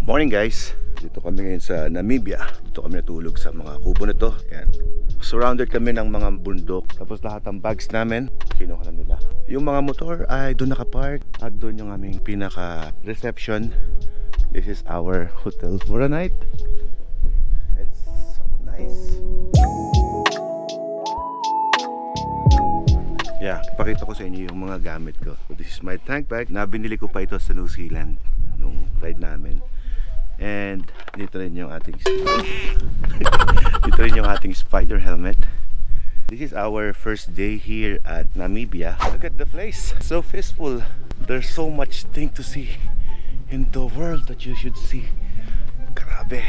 Morning guys, dito kami ngayon sa Namibia. Dito kami natulog sa mga kubo na to. Ayan. Surrounded kami ng mga bundok. Tapos lahat ng bags namin kinuha na nila. Yung mga motor ay doon nakapark. At doon yung aming pinaka reception. This is our hotel for a night. It's so nice. Yeah, pakita ko sa inyo yung mga gamit ko. So this is my tank bag. Nabinili ko pa ito sa New Zealand nung ride namin. And dito rin yung ating spider helmet. This is our first day here at Namibia. Look at the place, so peaceful. There's so much thing to see in the world that you should see. Grabe.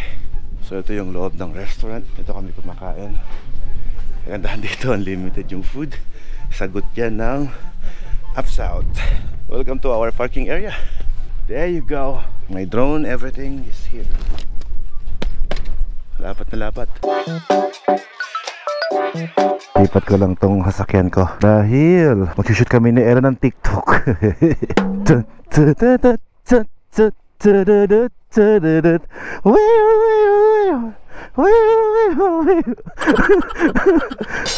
So ito yung loob ng restaurant. Ito kami kumakain. Kagandahan dito, unlimited yung food. Sagot yan ng Upsouth. Welcome to our parking area. There you go. My drone, everything is here. Lapat na lapat. Lipat ko lang tong sasakyan ko dahil mag-shoot kami ni Era ng TikTok.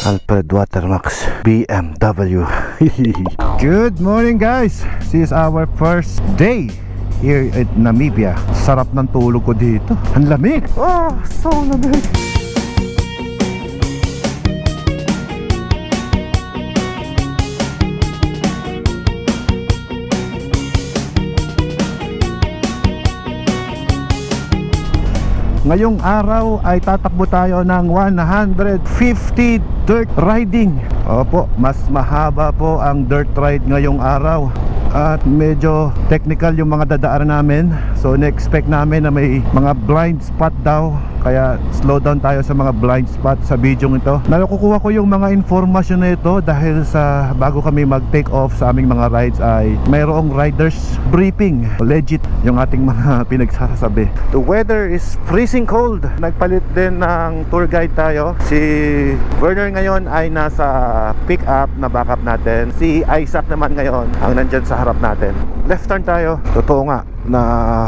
Alfred Watermax BMW. Good morning guys. This is our first day here at Namibia. Sarap ng tulog ko dito. Ang lamig. Oh, so lamig. Ngayong araw ay tatakbo tayo ng 150 dirt riding. Opo, mas mahaba po ang dirt ride ngayong araw. At medyo technical yung mga dadaanan namin. So na-expect namin na may mga blind spot daw. Kaya slow down tayo sa mga blind spot sa video ito. Nakukuha ko yung mga informasyon na ito dahil sa bago kami mag-take off sa aming mga rides ay mayroong riders briefing. Legit yung ating mga pinagsasabi. The weather is freezing cold. Nagpalit din ng tour guide tayo. Si Werner ngayon ay nasa pick up na backup natin. Si Isaac naman ngayon ang nandyan sa harap natin. Left turn tayo. Totoo nga na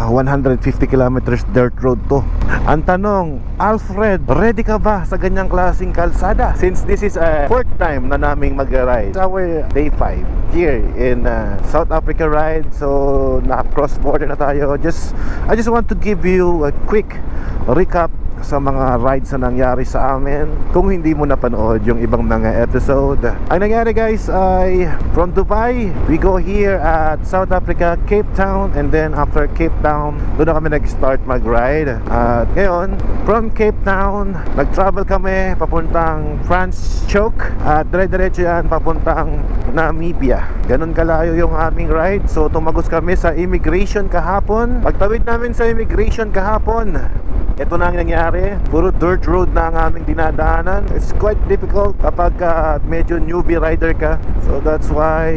150 kilometers dirt road to. Ang tanong, Alfred, ready ka ba sa ganyang klaseng kalsada? Since this is a fourth time na naming mag-ride. It's our day 5 here in South Africa ride. So na-cross border na tayo. I just want to give you a quick recap sa mga rides na nangyari sa amin kung hindi mo napanood yung ibang mga episode. Ang nangyari guys ay from Dubai, we go here at South Africa, Cape Town, and then after Cape Town, doon na kami nag-start mag-ride. At ngayon, from Cape Town, nag-travel kami papuntang Franz Choke at dire-diretso yan papuntang Namibia. Ganun kalayo yung aming ride. So tumagos kami sa immigration kahapon. Pagtawid namin sa immigration kahapon, ito na ang nangyari. Puro dirt road na ang aming dinadaanan. It's quite difficult kapag medyo newbie rider ka. So that's why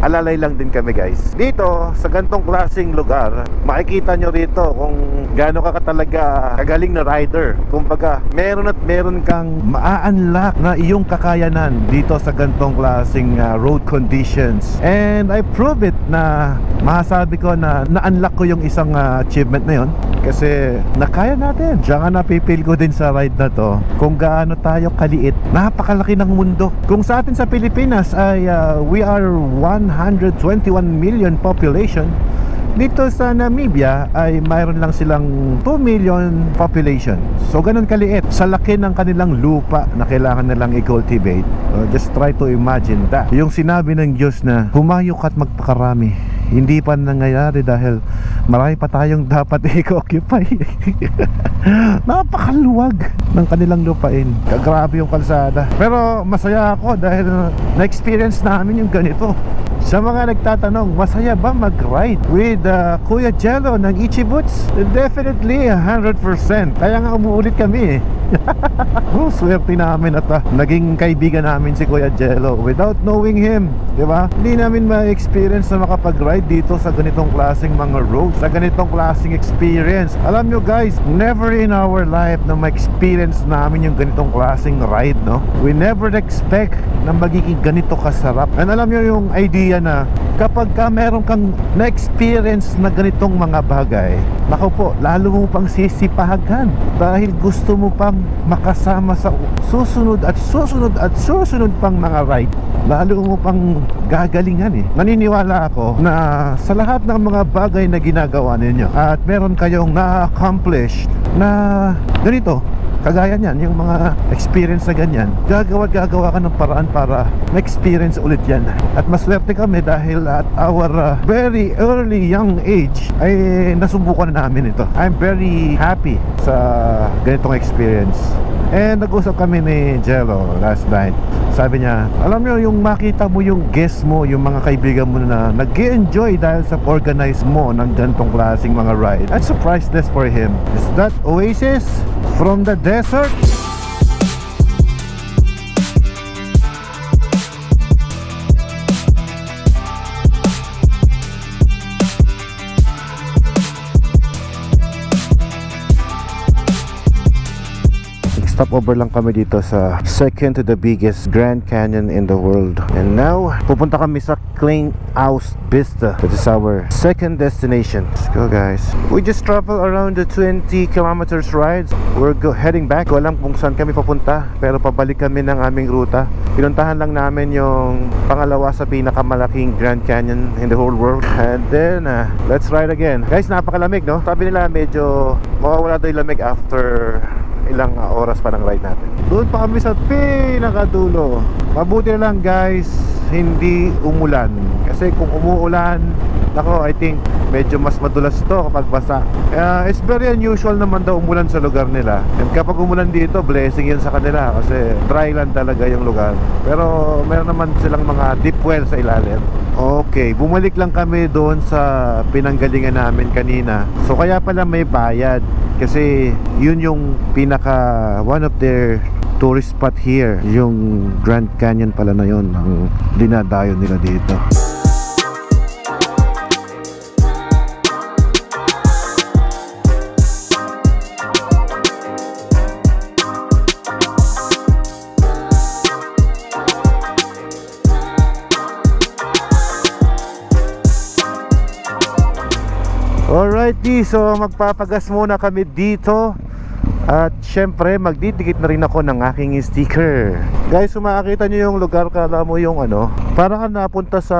alalay lang din kami guys. Dito sa gantong klaseng lugar, makikita nyo rito kung gaano ka talaga kagaling na rider. Kumbaga meron at meron kang maa-unlock na iyong kakayanan dito sa gantong klaseng road conditions. And I prove it na masasabi ko na na-unlock ko yung isang achievement na yun. Kasi nakaya natin. Diyan nga napipil ko din sa ride na to kung gaano tayo kaliit. Napakalaki ng mundo. Kung sa atin sa Pilipinas ay we are 121 million population, dito sa Namibia ay mayroon lang silang 2 million population. So ganun kaliit sa laki ng kanilang lupa na kailangan nilang i-cultivate. Just try to imagine that. Yung sinabi ng Diyos na humayok at magpakarami, hindi pa nangyayari dahil marami pa tayong dapat i-occupy. Napakaluwag ng kanilang lupain. Grabe yung kalsada. Pero masaya ako dahil na-experience namin yung ganito. Sa mga nagtatanong, masaya ba mag-ride with Kuya Jello ng Ichi Boots? Definitely 100%. Kaya nga umuulit kami Oh, swerte namin at naging kaibigan namin si Kuya Jello without knowing him, di ba? Hindi namin ma-experience na makapag-ride dito sa ganitong klaseng mga roads, sa ganitong klaseng experience. Alam nyo guys, never in our life na ma-experience namin yung ganitong klaseng ride, no? We never expect na magiging ganito kasarap. And alam nyo yung idea na kapag ka meron kang na-experience na ganitong mga bagay, naku po, lalo mo pang sisipahagan dahil gusto mo pang makasama sa susunod at susunod at susunod pang mga ride. Lalo mo pang gagalingan eh. Naniniwala ako na sa lahat ng mga bagay na ginagawa ninyo at meron kayong na-accomplish na ganito, kagaya niyan, yung mga experience na ganyan, gagawa ka ng paraan para ma-experience ulit yan. At maswerte kami dahil at our very early young age ay nasubukan na namin ito. I'm very happy sa ganitong experience. And nag-usap kami ni Jello last night. Sabi niya, alam nyo, yung makita mo yung guest mo, yung mga kaibigan mo na nag-enjoy dahil sa organize mo ng ganitong klaseng mga ride, that's a priceless for him. Is that Oasis from the desert? Stopover lang kami dito sa second to the biggest Grand Canyon in the world. And now, pupunta kami sa Kleinhaus Vista. That is our second destination. Let's go guys. We just travel around the 20 kilometers rides. We're heading back. Ko alam kung saan kami papunta, pero pabalik kami ng aming ruta. Pinuntahan lang namin yung pangalawa sa pinakamalaking Grand Canyon in the whole world. And then, let's ride again. Guys, napakalamig, no? Sabi nila medyo mawawala daw yung lamig after ilang oras pa ng ride natin. Doon pa kami sa pinakadulo. Mabuti na lang guys, hindi umulan. Kasi kung umuulan, nako, I think medyo mas madulas to kapag basa. It's very unusual naman daw umulan sa lugar nila. And kapag umulan dito, blessing yun sa kanila kasi dry land talaga yung lugar. Pero meron naman silang mga deep well sa ilalim. Okay, bumalik lang kami doon sa pinanggalingan namin kanina. So kaya pala may bayad kasi yun yung pinaka one of their tourist spot here. Yung Grand Canyon pala na yun ang dinadayo nila dito. Alrighty, so magpapagas muna kami dito. At syempre magdidikit na rin ako ng aking sticker. Guys, kung makakita nyo yung lugar, kala mo yung ano, parang napunta sa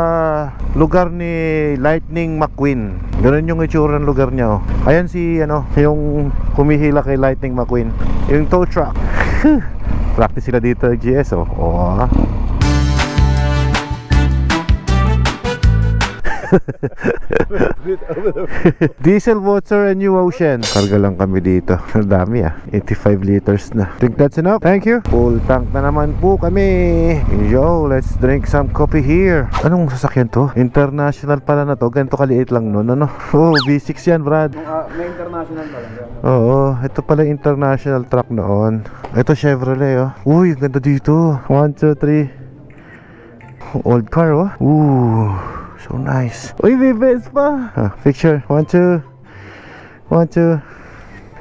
lugar ni Lightning McQueen. Ganun yung itsura ng lugar niya, oh. Ayan si ano, yung humihila kay Lightning McQueen, yung tow truck. Practice sila dito, GS, oh. Oh. Diesel, water, and new ocean. Karga lang kami dito. Ang dami 85 liters na. Think that's enough? Thank you. Full tank na naman po kami. Yo, let's drink some coffee here. Anong sasakyan to? International pala na to. Ganito kaliit lang nun, ano? Oh, V6 yan, Brad. May international pala. Oo, ito pala international truck noon. Ito Chevrolet, oh. Uy, ganda dito. 1, 2, 3. Old car, oh. Ooh, so nice. Uy, may Vespa. Picture. 1, 2. 1, 2.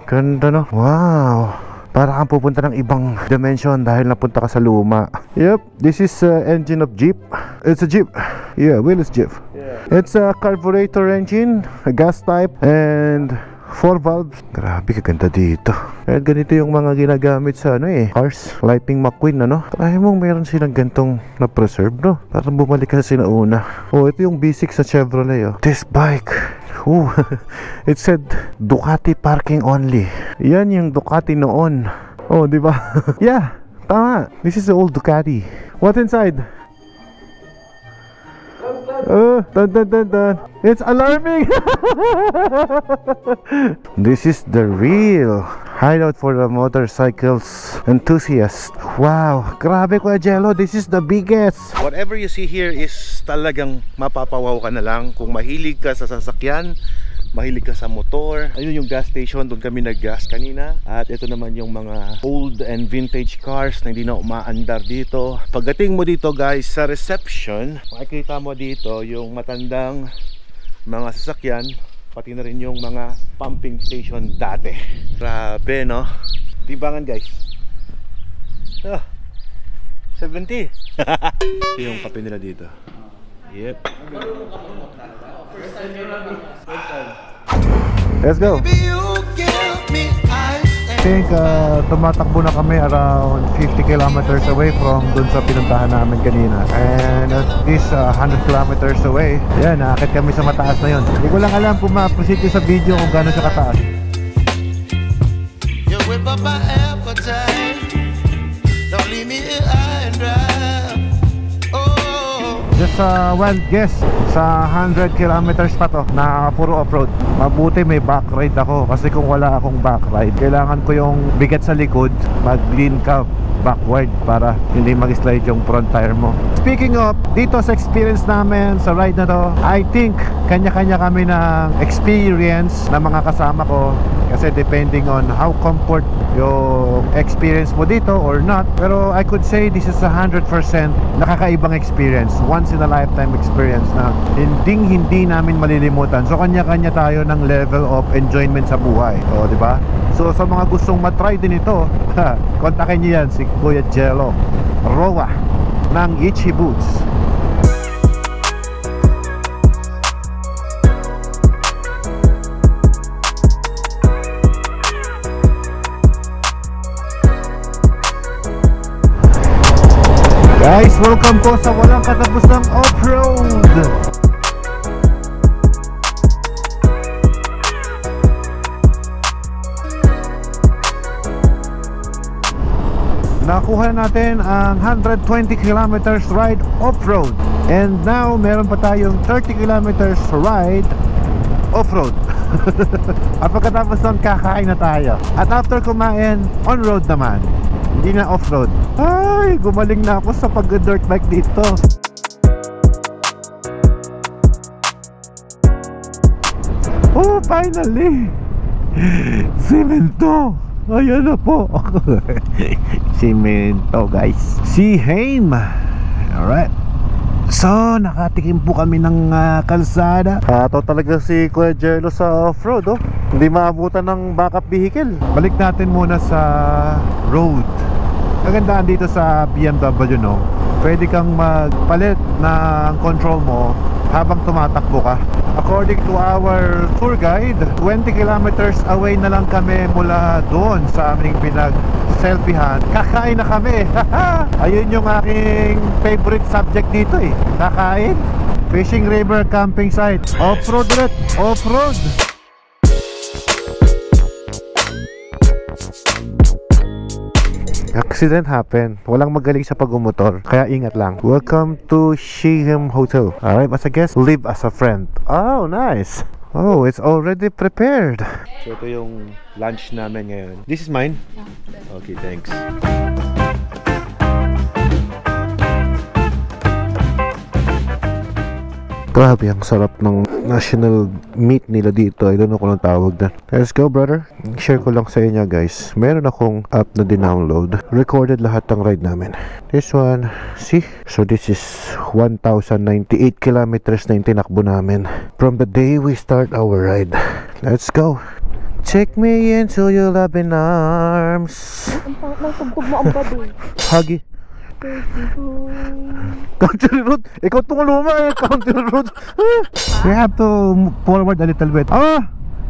Ganda, no? Wow. Para kang pupunta ng ibang dimension dahil napunta ka sa luma. Yep, this is engine of Jeep. It's a Jeep. Yeah, wheelless Jeep. Yeah. It's a carburetor engine, a gas type, and 4 valves. Grabe, kaganda dito. At ganito yung mga ginagamit sa ano cars. Lightning McQueen, ano? Try mong meron silang gantong na-preserve, no? Parang bumalik ka sa sinauna. Oh, ito yung B6 sa Chevrolet, oh. This bike, ooh, it said Ducati parking only. Yan yung Ducati noon. Oh, di ba? Yeah, tama. This is the old Ducati. What's inside? Dun, dun, dun, dun. It's alarming. This is the real hideout for the motorcycles enthusiast. Wow, grabe Kuya Jello, this is the biggest. Whatever you see here is talagang mapapawaw ka na lang. Kung mahilig ka sa sasakyan, mahilig ka sa motor, ayun yung gas station, doon kami nag-gas kanina. At ito naman yung mga old and vintage cars na hindi na umaandar dito. Pagdating mo dito guys sa reception, makikita mo dito yung matandang mga sasakyan, pati na rin yung mga pumping station dati. Grabe no, timbangan guys. 70. Ito yung kape nila dito. Yep. Let's go. I think tumatakbo na kami around 50 kilometers away from dun sa pinuntahan namin kanina. And at least 100 kilometers away. Yan, nakakit kami sa mataas na yun. Hindi ko lang alam kung ma-appreciate sa video kung gano'n siya kataas. You whip up my appetite. Don't leave me here high and dry. Oh. Just a wild guess, sa 100 kilometers pa to na puro off-road. Mabuti may back ride ako, kasi kung wala akong back ride, kailangan ko yung bigat sa likod, mag-lean ka backward para hindi mag-slide yung front tire mo. Speaking of, dito sa experience namin sa ride na to, I think kanya-kanya kami ng experience na mga kasama ko, kasi depending on how comfort yung experience mo dito or not. Pero I could say this is 100% nakakaibang experience, once in a lifetime experience na hindi namin malilimutan. So kanya-kanya tayo ng level of enjoyment sa buhay, o diba? So sa mga gustong matry din ito, kontakin niyo yan si Kuya Jello Roa ng Itchy Boots. Guys, welcome po sa walang katapusang off-road. Nakuha natin ang 120 kilometers ride off-road. And now, meron pa tayong 30 kilometers ride off-road. At pagkatapos nun, kakain na tayo. At after kumain, on-road naman. Hindi na off-road. Ay, gumaling na ako sa pag-dirt bike dito. Oh, finally! Semento! Ayan na po. Semento guys. Si Haim. Alright. So, nakatikim po kami ng kalsada. Ito talaga si Kuya Jello sa off-road, oh. Hindi maabutan ng backup vehicle. Balik natin muna sa road. Kagandaan dito sa BMW, no? Pwede kang magpalit ng control mo habang tumatakbo ka. According to our tour guide, 20 kilometers away na lang kami mula doon sa aming pinag-selfiehan. Kakain na kami. Ayun yung aking favorite subject dito eh. Kakain. Fishing River camping site. Off-road ulit. Off-road. Accident happened. Walang magaling sa pag-motor, kaya ingat lang. Welcome to Shihim Hotel. Alright, as a guest, live as a friend. Oh, nice. Oh, it's already prepared. So ito yung lunch namin ngayon. This is mine? Okay, thanks. Grabe, ang sarap ng national meat nila dito. I don't know kung anong tawag na. Let's go, brother. Share ko lang sa inyo, guys. Meron akong app na dinownload. Recorded lahat ng ride namin. This one, see? So this is 1,098 kilometers na yung tinakbo namin from the day we start our ride. Let's go. Take me into your loving arms. Huggy. Country road. Ikaw itong luma eh. Country road. We have to move forward a little bit.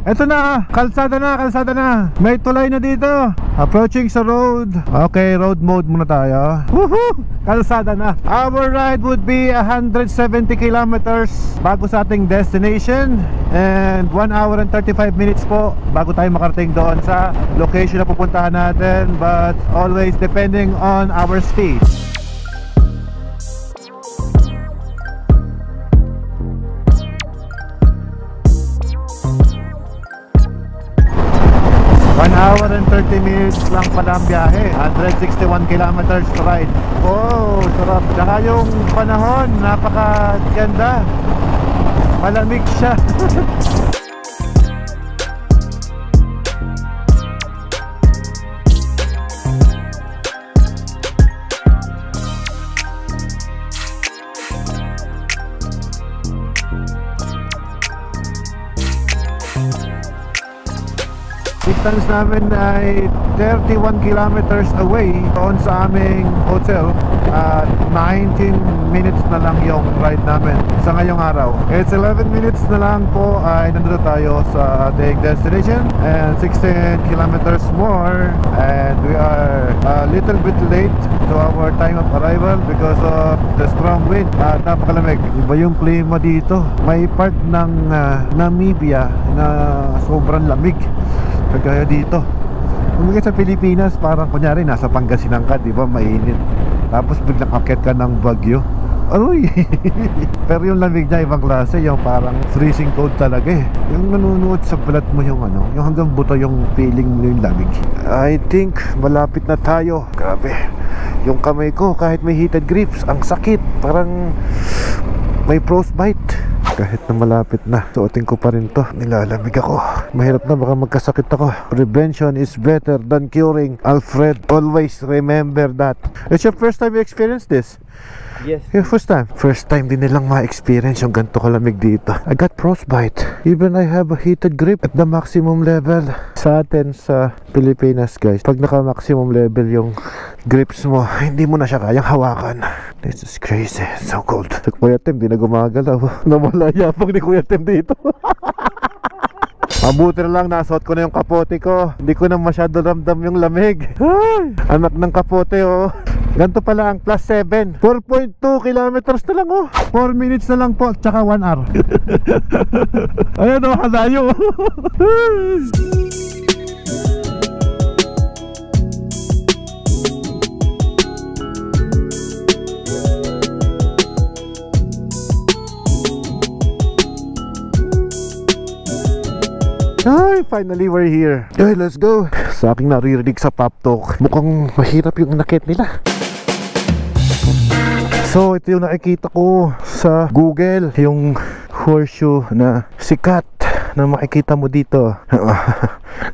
Eto na. Kalsada na. Kalsada na. May tulay na dito. Approaching sa road. Okay, road mode muna tayo. Woohoo! Kalsada na. Our ride would be 170 kilometers bago sa ating destination. And 1 hour and 35 minutes po bago tayo makarating doon sa location na pupuntahan natin. But always depending on our speed. Hour and 30 minutes lang pala ang biyahe. 161 kilometers to ride. Oh, sarap. Tsaka yung panahon, napakaganda. Malamig siya. Distance namin ay 31 kilometers away doon sa aming hotel. At 19 minutes na lang yung ride namin sa ngayong araw. It's 11 minutes na lang po ay nandito tayo sa ating destination. And 16 kilometers more. And we are a little bit late to our time of arrival because of the strong wind. At napakalamig. Iba yung klima dito. May part ng Namibia na sobrang lamig kagaya dito. Kung sa Pilipinas, parang kunyari nasa Pangasinan ka, di ba, mainit. Tapos biglang akit ka ng Baguio. Aroy! Pero yung lamig niya ibang klase, yung parang freezing cold talaga eh. Yung nanunuot sa balat mo yung ano, yung hanggang buto yung feeling mo yung lamig. I think malapit na tayo. Grabe. Yung kamay ko kahit may heated grips, ang sakit. Parang may frostbite. Kahit na malapit na, suotin ko pa rin to. Nilalamig ako. Mahirap na, baka magkasakit ako. Prevention is better than curing. Alfred, always remember that. It's your first time you experience this? Yes. Your first time? First time din nilang ma-experience yung ganito kalamig dito. I got frostbite. Even I have a heated grip at the maximum level. Sa atin sa Pilipinas guys, pag naka-maximum level yung grips mo, hindi mo na siya kayang hawakan. This is crazy. It's so cold. Si Kuya Tim, di na gumagalaw. Namalaya pag ni Kuya Tim dito. Mabuti na lang, nasuot ko na yung kapote ko. Hindi ko na masyado ramdam yung lamig. Ay, anak ng kapote oh. Ganito pala ang plus 7. 4.2 kilometers na lang oh. 4 minutes na lang po, tsaka 1 hour. Ayan oh, halayo. Ay, finally we're here. Okay, let's go. Sa aking naririnig sa pop talk, mukhang mahirap yung nakit nila. So, ito yung nakikita ko sa Google, yung horseshoe na sikat na makikita mo dito.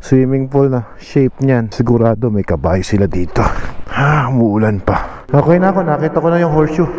Swimming pool na shape niyan. Sigurado may kabayo sila dito. Umuulan pa. Okay na ako, nakita ko na yung horseshoe.